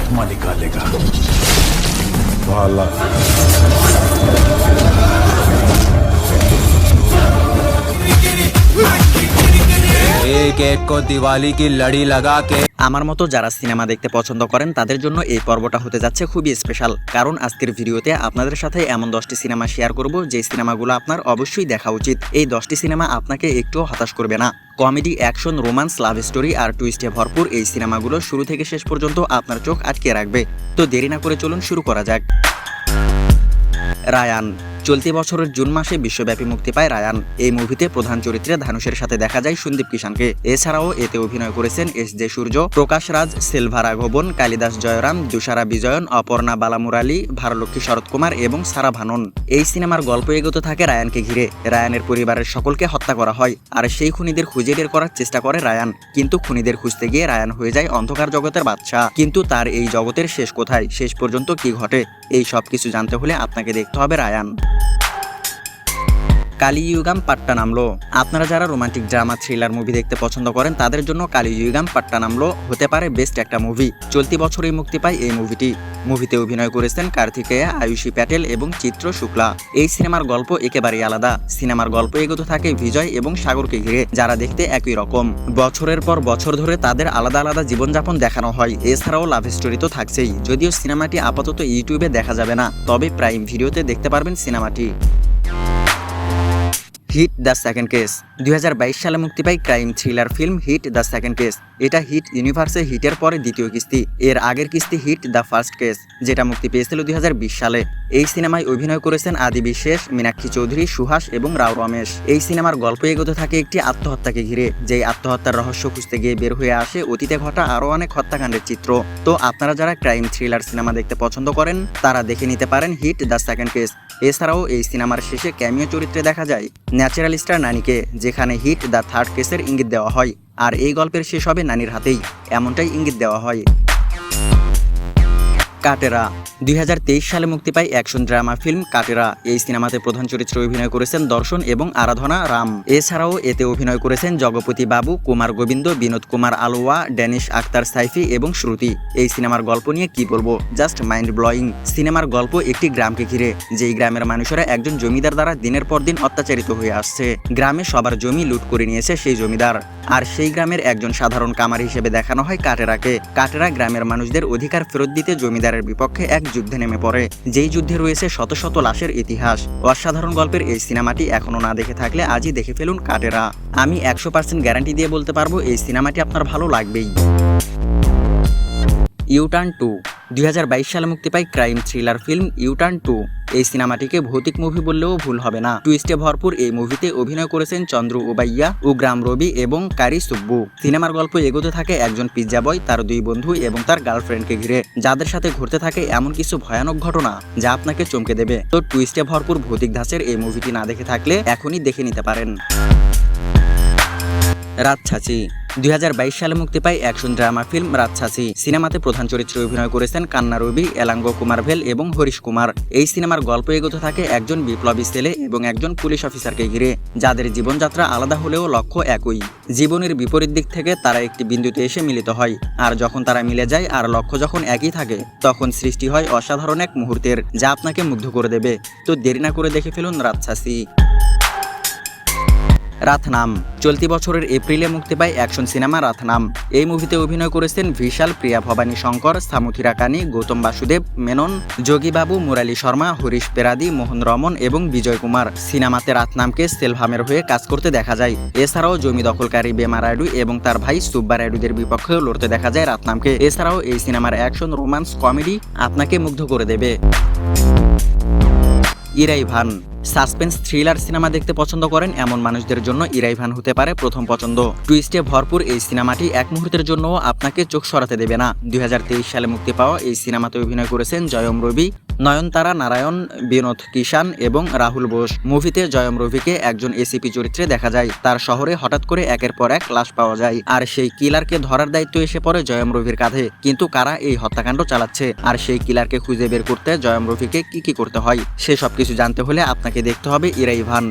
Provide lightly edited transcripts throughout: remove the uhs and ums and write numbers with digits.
आत्मा निकालेगा। वाला एक एक को दिवाली की लड़ी लगा के। আমার মতো যারা সিনেমা দেখতে পছন্দ করেন তাদের জন্য এই পর্বটা হতে যাচ্ছে খুবই স্পেশাল, কারণ আজকের ভিডিওতে আপনাদের সাথে এমন 10টি সিনেমা শেয়ার করব যে সিনেমাগুলো আপনার অবশ্যই দেখা উচিত। এই 10টি সিনেমা আপনাকে একটুও হতাশ করবে না। Comedy, action, romance, love story আর টুইস্টে ভরপুর এই সিনেমাগুলো শুরু থেকে শেষ পর্যন্ত আপনার চোখ আটকে রাখবে। তো দেরি না করে চলুন শুরু করা যাক। রায়ান। চলতি বছরের জুন মাসে বিশ্বব্যাপী মুক্তি পায় রায়ান। এই মুভিতে প্রধান চরিত্রে ধানুষের সাথে দেখা যায় সন্দীপ কিষানকে। এছাড়াও এতে অভিনয় করেছেন এস.জে. সূর্য, প্রকাশ রাজ, সেলভা রাঘবন, কালিদাস জয়রাম, দুষারা বিজয়ন, অপর্ণা বালামুরালী, ভারলক্ষ্মী শরৎ কুমার এবং সারা ভানন। এই সিনেমার গল্প এগোতে থাকে রায়ানকে ঘিরে। রায়ানের পরিবারের সকলকে হত্যা করা হয়, আর সেই খুনিদের খুঁজে বের করার চেষ্টা করে রায়ান। কিন্তু খুনিদের খুঁজতে গিয়ে রায়ান হয়ে যায় অন্ধকার জগতের বাদশা। কিন্তু তার এই জগতের শেষ কোথায়, শেষ পর্যন্ত কি ঘটে, এই সব কিছু জানতে হলে আপনাকে দেখতে হবে রায়ান। কালিয়ুগাম পাট্টানামলো। আপনারা যারা রোমান্টিক ড্রামা থ্রিলার মুভি দেখতে পছন্দ করেন তাদের জন্য কালিয়ুগাম পাট্টানামলো হতে পারে বেস্ট একটা মুভি। চলতি বছরই মুক্তি পায় এই মুভিটি। মুভিতে অভিনয় করেছেন কার্তিকেয়া, আয়ুষী প্যাটেল এবং চিত্র শুক্লা। এই সিনেমার গল্প একেবারেই আলাদা। সিনেমার গল্প এগোতে থাকে বিজয় এবং সাগরকে ঘিরে, যারা দেখতে একই রকম। বছরের পর বছর ধরে তাদের আলাদা আলাদা জীবনযাপন দেখানো হয়। এছাড়াও লাভ স্টোরি তো থাকছেই। যদিও সিনেমাটি আপাতত ইউটিউবে দেখা যাবে না, তবে প্রাইম ভিডিওতে দেখতে পারবেন সিনেমাটি। Hit the second case. 2022 সালে মুক্তি পায় crime thriller film hit the second case. এটা হিট ইউনিভার্সে হিটের পরে দ্বিতীয় কিস্তি। এর আগের কিস্তি হিট দ্য ফার্স্ট কেস, যেটা মুক্তি পেয়েছিল 2020 সালে। এই সিনেমায় অভিনয় করেছেন আদি বিশ্বাস, মীনাক্ষী চৌধুরী, সুহাস এবং রাও রমেশ। এই সিনেমার গল্প এগোতে থাকে একটি আত্মহত্যাকে ঘিরে, যেই আত্মহত্যার রহস্য খুঁজতে গিয়ে বের হয়ে আসে অতীতে ঘটা আরও অনেক হত্যাকাণ্ডের চিত্র। তো আপনারা যারা ক্রাইম থ্রিলার সিনেমা দেখতে পছন্দ করেন তারা দেখে নিতে পারেন হিট দ্য সেকেন্ড কেস। এছাড়াও এই সিনেমার শেষে ক্যামিও চরিত্রে দেখা যায় ন্যাচারাল স্টার নানিকে, যেখানে হিট দ্য থার্ড কেসের ইঙ্গিত দেওয়া হয়। আর এই গল্পের শেষ হবে নানির হাতেই, এমনটাই ইঙ্গিত দেওয়া হয়। কাটেরা। 2023 সালে মুক্তি পায় অ্যাকশন ড্রামা ফিল্ম কাটেরা। এই সিনেমাতে প্রধান চরিত্রে অভিনয় করেছেন দর্শন এবং আরাধনা রাম। এছাড়াও এতে অভিনয় করেছেন জগপতি বাবু, কুমার গোবিন্দ, বিনোদ কুমার আলোয়া, ড্যানিশ আক্তার সাইফি এবং শ্রুতি। এই সিনেমার গল্প নিয়ে কি বলবো, জাস্ট মাইন্ড ব্লোয়িং। সিনেমার গল্প একটি গ্রামকে ঘিরে, যেই গ্রামের মানুষেরা একজন জমিদার দ্বারা দিনের পর দিন অত্যাচারিত হয়ে আসছে। গ্রামে সবার জমি লুট করে নিয়েছে সেই জমিদার, আর সেই গ্রামের একজন সাধারণ কামার হিসেবে দেখানো হয় কাটেরাকে। কাটেরা গ্রামের মানুষদের অধিকার ফেরত দিতে জমিদারের বিপক্ষে এক যুদ্ধে নেমে পড়ে, যেই যুদ্ধে রয়েছে শত শত লাশের ইতিহাস। অসাধারণ গল্পের এই সিনেমাটি এখনো না দেখে থাকলে আজই দেখে ফেলুন কাটেরা। আমি 100% গ্যারান্টি দিয়ে বলতে পারবো এই সিনেমাটি আপনার ভালো লাগবেই। ইউটার্ন 2। 2022 সালে মুক্তি পায় ক্রাইম থ্রিলার ফিল্ম ইউটার্ন 2। এই সিনেমাটিকে ভৌতিক মুভি বললেও ভুল হবে না। টুইস্টে ভরপুর এই মুভিতে অভিনয় করেছেন চন্দ্র ওবাইয়া, উগ্রাম রবি এবং কারি সুব্বু। সিনেমার গল্প এগোতে থাকে একজন পিৎজা বয়, তার দুই বন্ধু এবং তার গার্লফ্রেন্ডকে ঘিরে, যাদের সাথে ঘটতে থাকে এমন কিছু ভয়ানক ঘটনা যা আপনাকে চমকে দেবে। তো টুইস্টে ভরপুর ভৌতিক ধাঁচের এই মুভিটি না দেখে থাকলে এখনই দেখে নিতে পারেন। রাতছাচি। 2022 সালে মুক্তি পায় অ্যাকশন ড্রামা ফিল্ম রাতছাচি। সিনেমাতে প্রধান চরিত্রে অভিনয় করেছেন কান্না রবি, এলাঙ্গো কুমার ভেল এবং হরিশ কুমার। এই সিনেমার গল্প এগোতে থাকে একজন বিপ্লবী ছেলে এবং একজন পুলিশ অফিসারকে ঘিরে, যাদের জীবনযাত্রা আলাদা হলেও লক্ষ্য একই। জীবনের বিপরীত দিক থেকে তারা একটি বিন্দুতে এসে মিলিত হয়, আর যখন তারা মিলে যায় আর লক্ষ্য যখন একই থাকে তখন সৃষ্টি হয় অসাধারণ এক মুহূর্তের, যা আপনাকে মুগ্ধ করে দেবে। তো দেরি না করে দেখে ফেলুন রাতছাচি। রাথনাম। চলতি বছরের এপ্রিলে মুক্তি পায় অ্যাকশন সিনেমা রাথনাম। এই মুভিতে অভিনয় করেছেন ভিশাল, প্রিয়া ভবানী শঙ্কর, সামুথিরা কানি, গৌতম বাসুদেব মেনন, যোগীবাবু, মুরালী শর্মা, হরিশ পেরাদি, মোহন রমন এবং বিজয় কুমার। সিনেমাতে রাথনামকে সেলভামের হয়ে কাজ করতে দেখা যায়। এছাড়াও জমি দখলকারী বেমা রায়ডু এবং তার ভাই সুব্বা রায়ডুদের বিপক্ষেও লড়তে দেখা যায় রাথনামকে। এছাড়াও এই সিনেমার অ্যাকশন, রোমান্স, কমেডি আপনাকে মুগ্ধ করে দেবে। ইরাইভান। সাসপেন্স থ্রিলার সিনেমা দেখতে পছন্দ করেন এমন মানুষদের জন্য ইরাইভান হতে পারে প্রথম পছন্দ। টুইস্টে ভরপুর এই সিনেমাটি এক মুহূর্তের জন্য আপনাকে চোখ সরাতে দেবে না। 2023 সালে মুক্তি পাওয়া এই সিনেমাতে অভিনয় করেছেন জয়ম রবি, নয়নতারা নারায়ণ, বিনোদ কিষান এবং রাহুল বোস। মুভিতে জয়ম রবিকে একজন এসিপি চরিত্রে দেখা যায়। তার শহরে হঠাৎ করে একের পর এক লাশ পাওয়া যায়, আর সেই কিলারকে ধরার দায়িত্ব এসে পড়ে জয়ম রবির কাঁধে। কিন্তু কারা এই হত্যাকাণ্ড চালাচ্ছে আর সেই কিলারকে খুঁজে বের করতে জয়ম রবিকে কি করতে হয়, সে সবকিছু জানতে হলে আপনাকে দেখতে হবে ইরাইভান।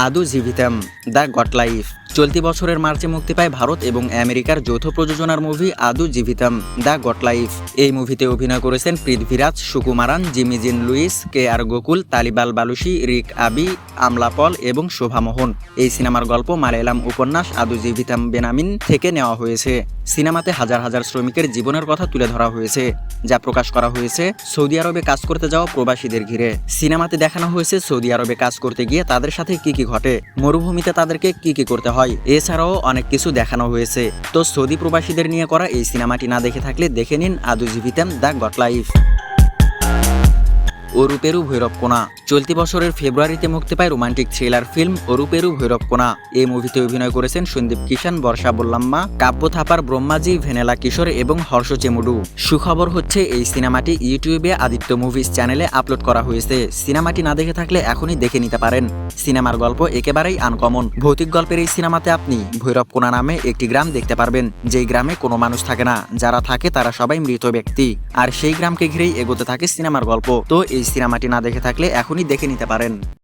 আদু জিভিতাম দ্য গট লাইফ। চলতি বছরের মার্চে মুক্তি পায় ভারত এবং আমেরিকার যৌথ প্রযোজনার movie Adu জীবিতম the goat life. এই মুভিতে অভিনয় করেছেন পৃথ্বীরাজ, সুকুমারান, জিমি জিন লুইস, কে আর গোকুল, তালিবাল বালুশি, রিক আবি, আমলা পল এবং শোভা মোহন। এই সিনেমার গল্প মালয়ালাম উপন্যাস আদু জীবিতম বেনামিন থেকে নেওয়া হয়েছে। সিনেমাতে হাজার হাজার শ্রমিকের জীবনের কথা তুলে ধরা হয়েছে, যা প্রকাশ করা হয়েছে সৌদি আরবে কাজ করতে যাওয়া প্রবাসীদের ঘিরে। সিনেমাতে দেখানো হয়েছে সৌদি আরবে কাজ করতে গিয়ে তাদের সাথে কি কি ঘটে, মরুভূমিতে তাদেরকে কি কি করতে হয়, এছাড়াও অনেক কিছু দেখানো হয়েছে। তো সৌদি প্রবাসীদের নিয়ে করা এই সিনেমাটি না দেখে থাকলে দেখে নিন আদু জীবিতম দ্য গট লাইফ। অরুপেরু ভৈরবকোনা। চলতি বছরের ফেব্রুয়ারিতে মুক্তি পায় রোমান্টিক থ্রিলার ফিল্ম অরুপেরু ভৈরবকোনা। এই মুভিতে অভিনয় করেছেন সন্দীপ কিষান, বর্ষা বল্লাম্মা, কাব্য থাপার, ব্রহ্মাজি, ভেনেলা কিশোর এবং হর্ষ চেমুডু। সুখবর হচ্ছে এই সিনেমাটি ইউটিউবে আদিত্য মুভিজ চ্যানেলে আপলোড করা হয়েছে। সিনেমাটি না দেখে থাকলে এখনই দেখে নিতে পারেন। সিনেমার গল্প একেবারেই আনকমন। ভৌতিক গল্পের এই সিনেমাতে আপনি ভৈরবকোনা নামে একটি গ্রাম দেখতে পারবেন, যেই গ্রামে কোনো মানুষ থাকে না, যারা থাকে তারা সবাই মৃত ব্যক্তি। আর সেই গ্রামকে ঘিরেই এগোতে থাকে সিনেমার গল্প। তো এই সিনেমাটি না দেখে থাকলে এখনই দেখে নিতে পারেন।